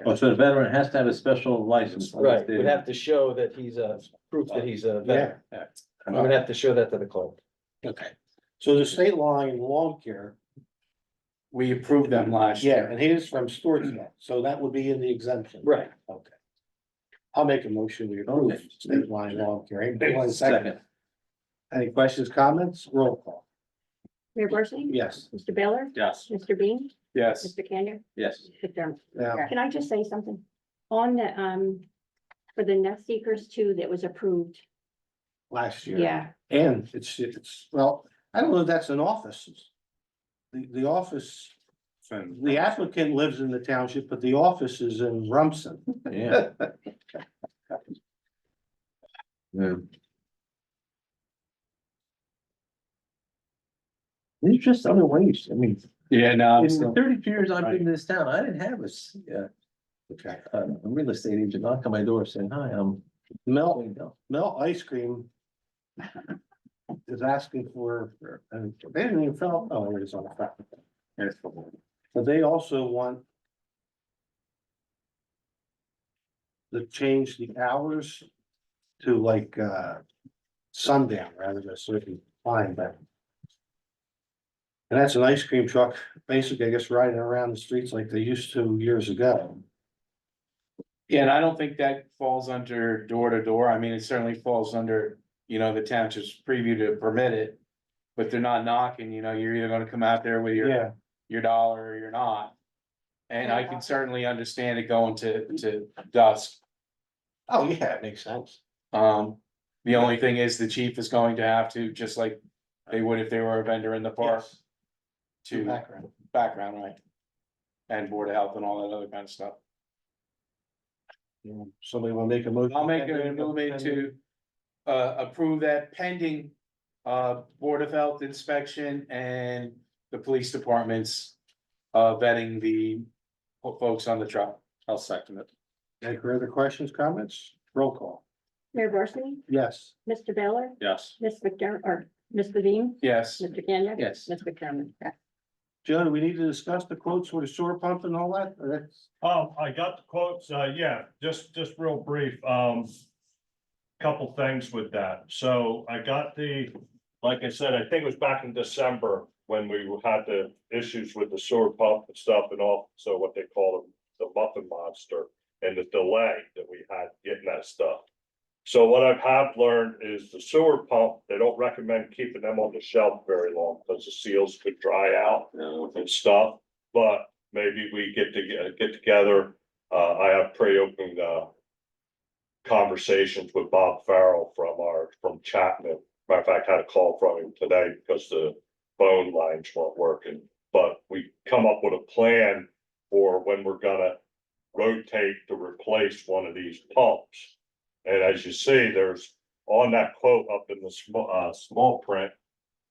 Oh, so the veteran has to have a special license. Right, would have to show that he's a proof that he's a veteran. I'm gonna have to show that to the clerk. okay. So the State Line Lawn Care, We approved them last yeah, year. and he's from Stewartsville, so that would be in the exemption. Right. Okay. I'll make a motion, we approve Okay. State Line Lawn Care. Anybody want a second? Any questions, comments? Roll call. Mayor Barsney? Yes. Mr. Baylor? Yes. Mr. Bean? Yes, Mr. Kenya? Yes. McDermott? Now, Can I just say something? On the, for the Nest Seekers too, that was approved. last year. Yeah, And it's, well, I don't know if that's an office. The office, the applicant lives in the township, but the office is in Rumson. Yeah. Yeah. There's just other ways. I mean, yeah, no, in the 32 years I've been in this town, I didn't have Okay. a real estate agent knock on my door saying, hi, I'm. Mel Ice Cream is asking for, and they didn't even fill, oh, it is on the front. But they also want to change the hours to like, sundown rather than a certain time, but. And that's an ice cream truck, basically, I guess, riding around the streets like they used to years ago. yeah, and I don't think that falls under door to door. I mean, it certainly falls under, the township's preview to permit it. But they're not knocking, you're either gonna come out there with Yeah, your dollar or you're not. And I can certainly understand it going to dusk. Oh, yeah, it makes sense. The only thing is the chief is going to have to, just like they would if they were a vendor in the park, Yes. to Background. background, right? And Board of Health and all that other kind of stuff. Somebody wanna make a motion? I'll make a movement to approve that pending Board of Health inspection and the police department's vetting the folks on the truck. I'll second it. Any further questions, comments? Roll call. Mayor Barsney? Yes. Mr. Baylor? Yes. Ms. McDermott, or Ms. Levine? Yes. Mr. Kenya? Yes. Ms. McDermott? Joe, do we need to discuss the quotes for the sewer pump and all that? Or that's- I got the quotes, yeah, just real brief, couple things with that. So I got like I said, I think it was back in December when we had the issues with the sewer pump and stuff and all, so what they call the muffin monster and the delay that we had getting that stuff. So what I have learned is the sewer pump, they don't recommend keeping them on the shelf very long because the seals could dry out and stuff. But maybe we get together, I have pre-opened, conversations with Bob Farrell from Chapman. Matter of fact, I had a call from him today because the phone lines weren't working. But we come up with a plan for when we're gonna rotate to replace one of these pumps. And as you see, there's on that quote up in the small print.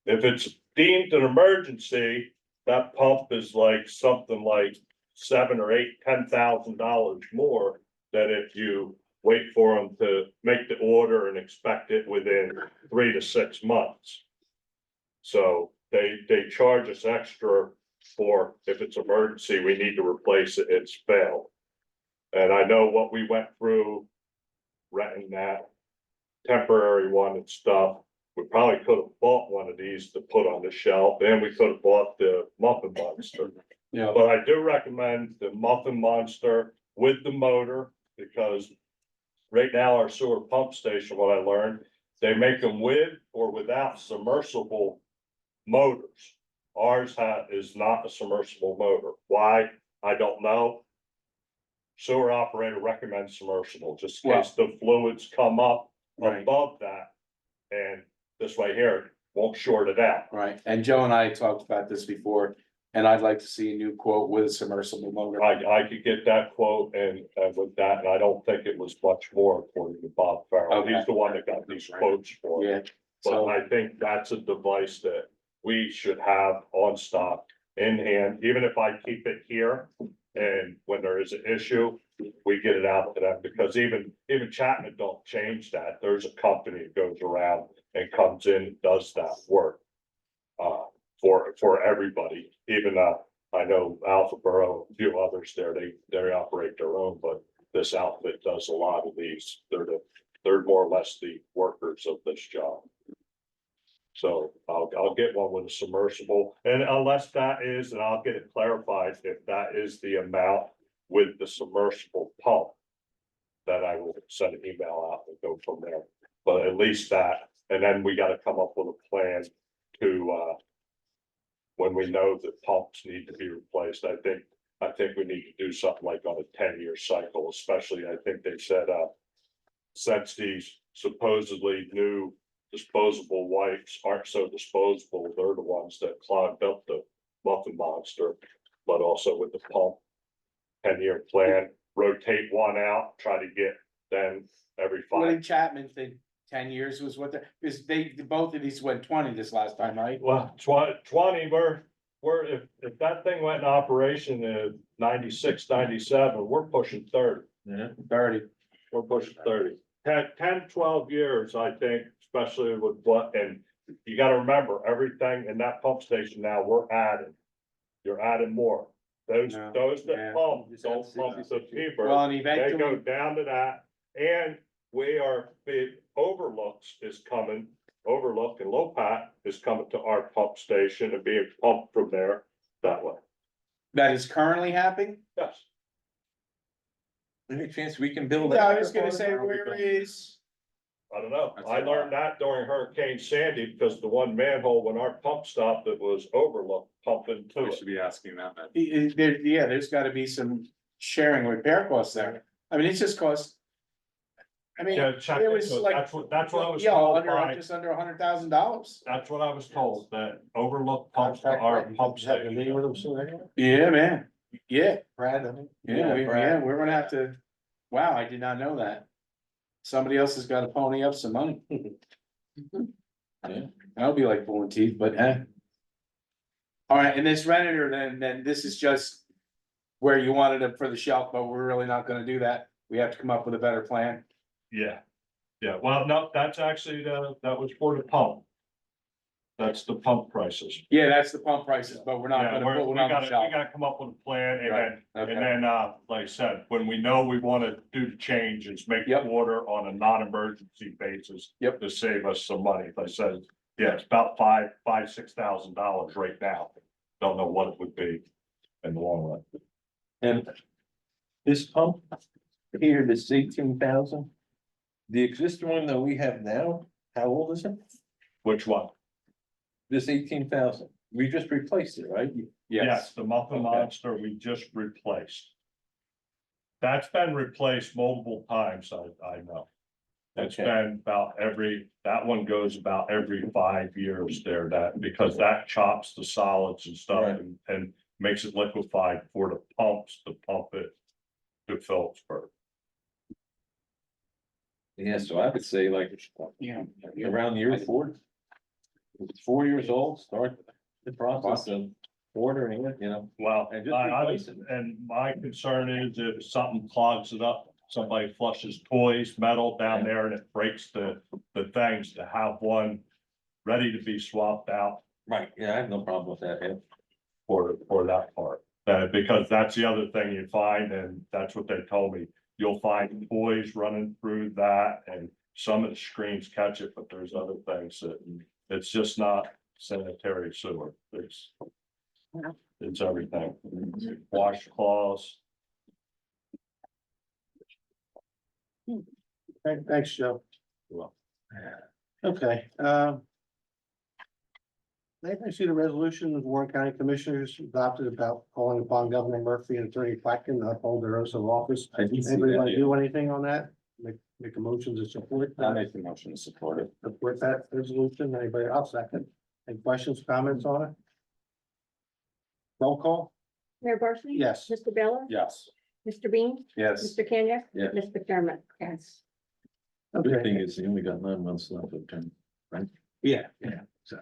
If it's deemed an emergency, that pump is like something like $7,000 or $10,000 more than if you wait for them to make the order and expect it within 3 to 6 months. So they charge us extra for if it's emergency, we need to replace it, it's failed. And I know what we went through renting that temporary one and stuff. We probably could have bought one of these to put on the shelf, and we could have bought the muffin monster. Yeah. But I do recommend the muffin monster with the motor, because right now our sewer pump station, what I learned, they make them with or without submersible motors. Ours is not a submersible motor. Why? I don't know. Sewer operator recommends submersible, just in case the fluids come up Right. above that. And this way here won't short it out. Right, and Joe and I talked about this before, and I'd like to see a new quote with a submersible motor. I could get that quote and with that, and I don't think it was much more according to Bob Farrell. Okay. He's the one that got these quotes for it. Yeah, But so, I think that's a device that we should have on stock in hand, even if I keep it here. And when there is an issue, we get it out to them, because even Chapman don't change that. There's a company that goes around and comes in and does that work. For everybody, even I know Alpha Borough, a few others there, they operate their own, but this outfit does a lot of these. They're more or less the workers of this job. So I'll get one with a submersible, and unless that is, and I'll get it clarified, if that is the amount with the submersible pump. Then I will send an email out and go from there, but at least that, and then we gotta come up with a plan to, when we know that pumps need to be replaced, I think we need to do something like on a 10-year cycle, especially, I think they said, since these supposedly new disposable wipes aren't so disposable, they're the ones that clogged up the muffin monster, but also with the pump. 10-year plan, rotate one out, try to get then every what 5. did Chapman think 10 years was what because both of these went 20 this last time, right? Well, 20, we're, if that thing went in operation in 96, 97, we're pushing 30. Yeah. 30. We're pushing 30. 10, 12 years, I think, especially with what, and you gotta remember, everything in that pump station now, we're adding. You're adding more. Those Yeah. that pump, don't pump so cheaper. Well, and They go eventually, down to that, and the overlooks is coming, overlook and low pat is coming to our pump station and being pumped from there that way. that is currently happening? Yes, Any chance we can build? Yeah, I was gonna say, where is, I don't know. That's I a lot. learned that during Hurricane Sandy because the one manhole, when our pump stopped, it was overlooked pumping to We it. should be asking them that. Yeah, there's gotta be some sharing repair costs there. I mean, it's just cost. I mean, Yeah, check it was into it. like, That's what I was yeah, told by, just under $100,000. that's what I was told, that overlooked pumps to our pump Have the name station. with them soon anyway? Yeah, man. Yeah, Brad, I mean. we're gonna have to, wow, I did not know that. Somebody else has gotta pony up some money. Yeah, that'll be like pulling teeth, but all right, and this renter, then this is just where you wanted it for the shelf, but we're really not gonna do that. We have to come up with a better plan. Yeah, yeah, well, no, that's actually, that was for the pump. That's the pump prices. Yeah, that's the pump prices, but we're not Yeah, gonna we put one on the gotta, shelf. we gotta come up with a plan and Right, then, okay. and then, like I said, when we know we wanna do the changes, make the Yep. order on a non-emergency basis. Yep. To save us some money, like I said, yeah, it's about $6,000 right now. Don't know what it would be in the long run. And this pump here, this 18,000. The existing one that we have now, how old is it? Which one? This 18,000, we just replaced it, right? Yes, the Muffin Okay. Monster we just replaced. That's been replaced multiple times, I know. It's Okay. been that one goes about every 5 years there, because that chops the solids and stuff Right. and makes it liquefied for the pumps to pump it to Phillipsburg. Yeah, so I would say like, around year 4. If it's 4 years old, start the process of ordering it, Well, And just I replace was, it. and my concern is if something clogs it up, somebody flushes toys, metal down there and it breaks the things, to have one ready to be swapped out Right, yeah, I have no problem with that, yeah. for that part. Because that's the other thing you find, and that's what they told me, you'll find toys running through that and some of the screens catch it, but there's other things that, it's just not sanitary sewer, it's everything, washcloths. Thanks, Joe. You're Okay, I see the resolution of Warren County Commissioners adopted about calling upon Governor Murphy and Attorney Placken to uphold their oaths of office. I did see Anybody that, want to yeah. do anything on that? Make a motion to support I'll that, make the motion to support it. support that resolution. Anybody else second? Any questions, comments on it? Roll call? Mayor Barsney? Yes. Mr. Beller? Yes. Mr. Bean? Yes. Mr. Kenya? Yeah. Ms. McDermott? Yes. Good Okay, thing is, you only got 9 months left of term. yeah, so.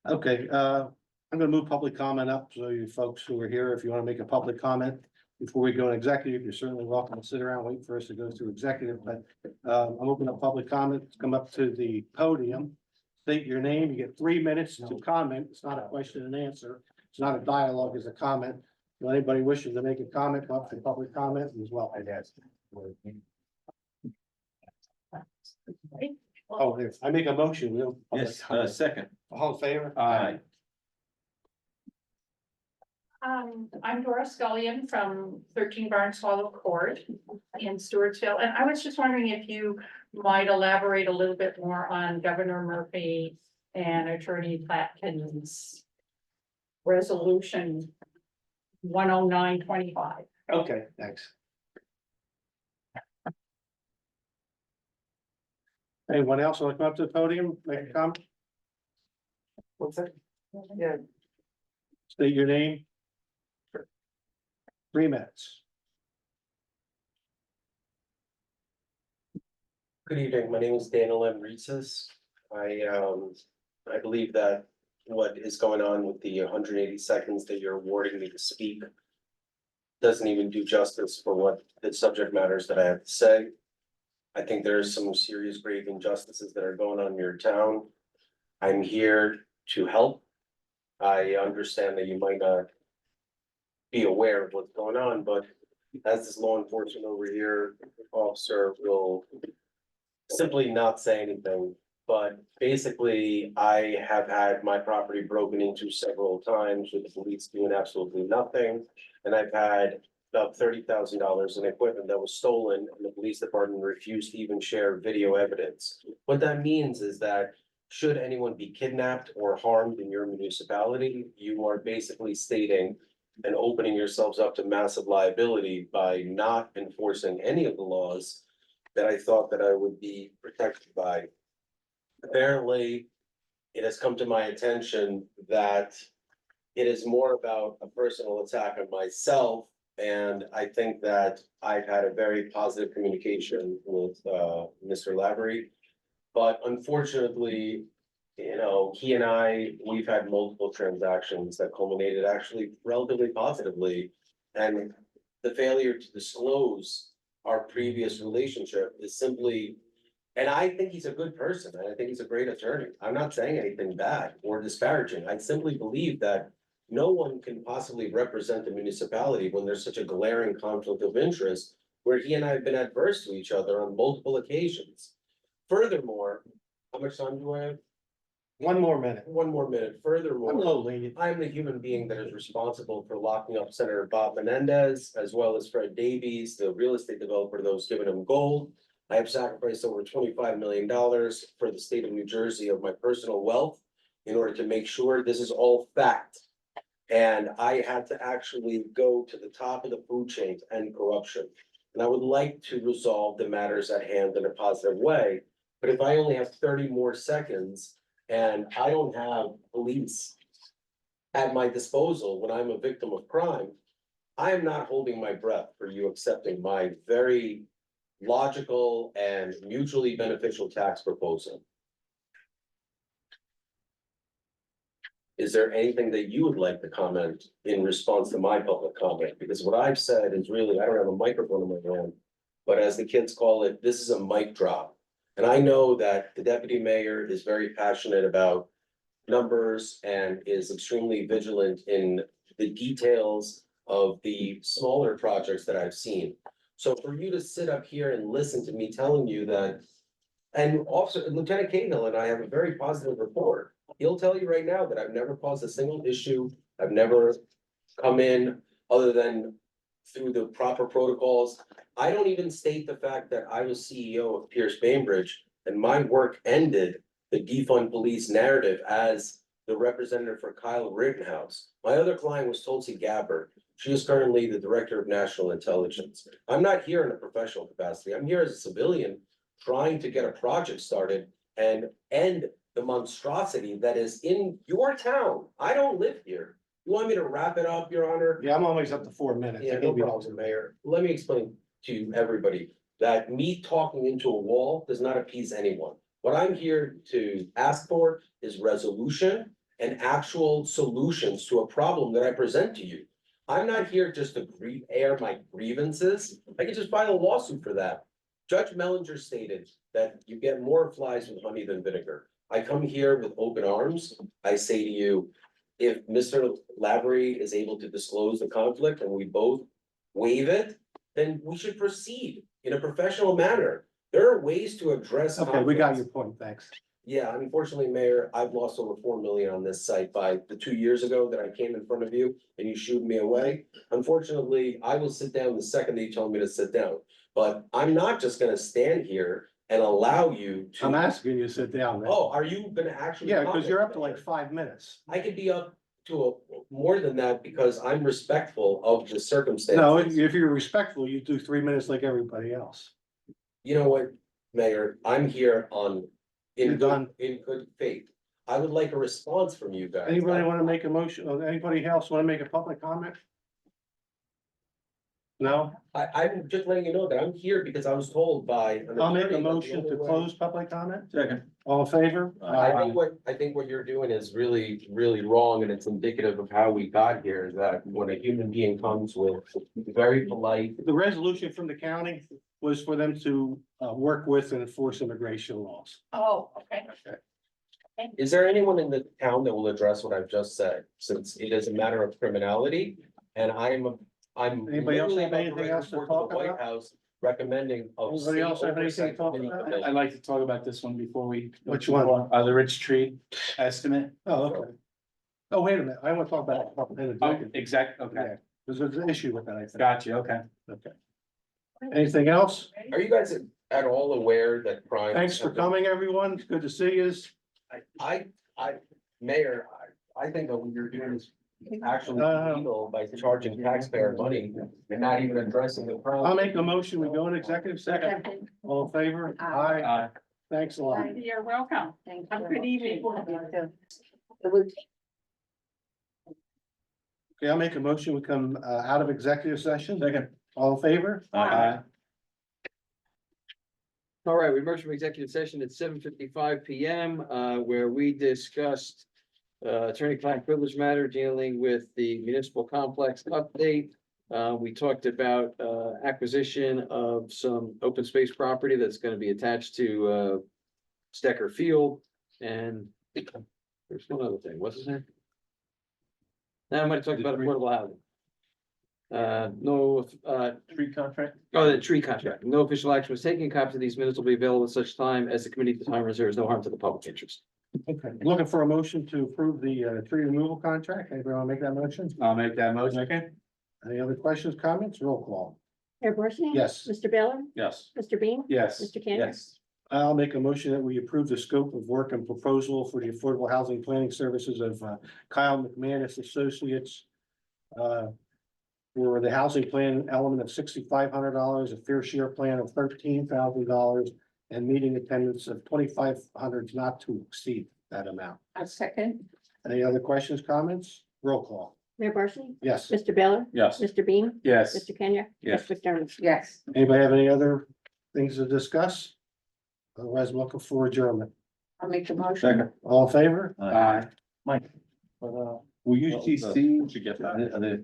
Okay, I'm gonna move public comment up, so you folks who are here, if you wanna make a public comment before we go in executive, you're certainly welcome to sit around, wait for us to go through executive, but I'm opening up public comment, come up to the podium. State your name, you get 3 minutes to comment, it's not a question and answer, it's not a dialogue, it's a comment. If anybody wishing to make a comment, come up to public comment as well. Oh, there, I make a motion, we don't. Yes, second. All in favor? Aye. I'm Dora Scullion from 13 Barnes Hollow Court in Stewartsville, and I was just wondering if you might elaborate a little bit more on Governor Murphy and Attorney Platkin's resolution 10925. Okay, thanks. Anyone else want to come up to the podium, make a comment? What's that? Yeah. State your name. 3 minutes. Good evening, my name is Daniel M. Reeses. I believe that what is going on with the 180 seconds that you're awarding me to speak doesn't even do justice for what the subject matters that I have to say. I think there's some serious grave injustices that are going on in your town. I'm here to help. I understand that you might not be aware of what's going on, but as this law enforcement over here officer will simply not say anything. But basically, I have had my property broken into several times with the police doing absolutely nothing. And I've had about $30,000 in equipment that was stolen, and the police department refused to even share video evidence. What that means is that should anyone be kidnapped or harmed in your municipality, you are basically stating and opening yourselves up to massive liability by not enforcing any of the laws that I thought that I would be protected by. Apparently, it has come to my attention that it is more about a personal attack on myself. And I think that I've had a very positive communication with Mr. Lavery. But unfortunately, you know, he and we've had multiple transactions that culminated actually relatively positively. And the failure to disclose our previous relationship is simply, and I think he's a good person, and I think he's a great attorney. I'm not saying anything bad or disparaging. I simply believe that no one can possibly represent the municipality when there's such a glaring conflict of interest, where he and I have been adverse to each other on multiple occasions. Furthermore, how much time do I have? 1 more minute. 1 more minute. I'm a Furthermore, little lenient. I am the human being that is responsible for locking up Senator Bob Menendez, as well as Fred Davies, the real estate developer that was giving him gold. I have sacrificed over $25 million for the state of New Jersey of my personal wealth in order to make sure this is all fact. And I had to actually go to the top of the food chain to end corruption. And I would like to resolve the matters at hand in a positive way. But if I only have 30 more seconds and I don't have police at my disposal when I'm a victim of crime, I am not holding my breath for you accepting my very logical and mutually beneficial tax proposal. Is there anything that you would like to comment in response to my public comment? Because what I've said is really, I don't have a microphone in my hand, but as the kids call it, this is a mic drop. And I know that the deputy mayor is very passionate about numbers and is extremely vigilant in the details of the smaller projects that I've seen. So for you to sit up here and listen to me telling you that, and Officer Lieutenant Cahill and I have a very positive rapport. He'll tell you right now that I've never caused a single issue. I've never come in other than through the proper protocols. I don't even state the fact that I was CEO of Pierce Bainbridge and my work ended the defund police narrative as the representative for Kyle Rittenhouse. My other client was Tulsi Gabbard. She is currently the director of national intelligence. I'm not here in a professional capacity. I'm here as a civilian trying to get a project started and end the monstrosity that is in your town. I don't live here. You want me to wrap it up, Your Honor? Yeah, I'm always up to 4 minutes. Yeah, no problem, Mayor. Let me explain to everybody that me talking into a wall does not appease anyone. What I'm here to ask for is resolution and actual solutions to a problem that I present to you. I'm not here just to air my grievances. I can just file a lawsuit for that. Judge Mellinger stated that you get more flies with honey than vinegar. I come here with open arms. I say to you, if Mr. Lavery is able to disclose the conflict and we both waive it, then we should proceed in a professional manner. There are ways to address. Okay, we got conflicts. your point, thanks. Yeah, unfortunately, Mayor, I've lost over 4 million on this site by the 2 years ago that I came in front of you and you shooed me away. Unfortunately, I will sit down the second that you tell me to sit down. But I'm not just gonna stand here and allow you to. I'm asking you to sit down. man. Oh, are you gonna actually? Yeah, because comment, you're up to Mayor? like 5 minutes. I could be up to more than that because I'm respectful of the circumstances. No, if you're respectful, you do 3 minutes like everybody else. You know what, Mayor, I'm here on, You're in done. good faith. I would like a response from you guys. Anybody want to make a motion, or anybody else want to make a public comment? No, I'm just letting you know that I'm here because I was told by. an I'll make attorney a that the motion only to way- close public comment. Second. All in favor? I think what you're doing is really, really wrong and it's indicative of how we got here, is that when a human being comes with very polite. The resolution from the county was for them to work with and enforce immigration laws. Oh, okay. Is there anyone in the town that will address what I've just said, since it is a matter of criminality? And I'm. Anybody else literally have anything about to else to report talk the White about? House recommending. a Anybody state else have anything to oversight talk committee about? bill. I'd like to talk about this one before we. Which one? The rich tree estimate. Oh, okay. Oh, wait a minute, I want to talk about. Oh, exact, okay. Yeah. There's an issue with that, I think. Got you, okay. Okay. Anything else? Are you guys at all aware that crime? Thanks for coming, everyone. It's good to see you. Mayor, I think that what you're doing is actually Uh, illegal by charging taxpayer money and not even addressing the problem. I'll make a motion. We go in executive session. Second. All in favor? Aye. Thanks a lot. You're welcome. Thank Have a you. good evening. It was Okay, I'll make a motion. We come out of executive session. Second. All in favor? Aye. All right, we emerged from executive session at 7:55 PM, where we discussed attorney-client privilege matter dealing with the municipal complex update. We talked about acquisition of some open space property that's gonna be attached to Stecker Field, and there's one other thing, what's his name? Now I'm gonna talk about affordable housing. Tree contract? Oh, the tree contract. No official action was taken. Copies of these minutes will be available at such time as the committee determines there is no harm to the public interest. Okay, looking for a motion to approve the tree removal contract. Anybody want to make that motion? I'll make that motion, okay? Any other questions, comments? Roll call. Mayor Barsney? Yes. Mr. Baylor? Yes. Mr. Beam? Yes. Mr. Kenya? Yes. I'll make a motion that we approve the scope of work and proposal for the Affordable Housing Planning Services of Kyle McManus Associates. For the housing plan element of $6,500, a fair share plan of $13,000, and meeting attendance of 2,500 not to exceed that amount. a second. Any other questions, comments? Roll call. Mayor Barsney? Yes. Mr. Baylor? Yes. Mr. Beam? Yes. Mr. Kenya? Yes. Ms. McDermott? Yes. Anybody have any other things to discuss? Otherwise, I'm looking for adjournment. I'll make the motion. Second. All in favor? Aye. Mike, Uh, will you CC, the Congress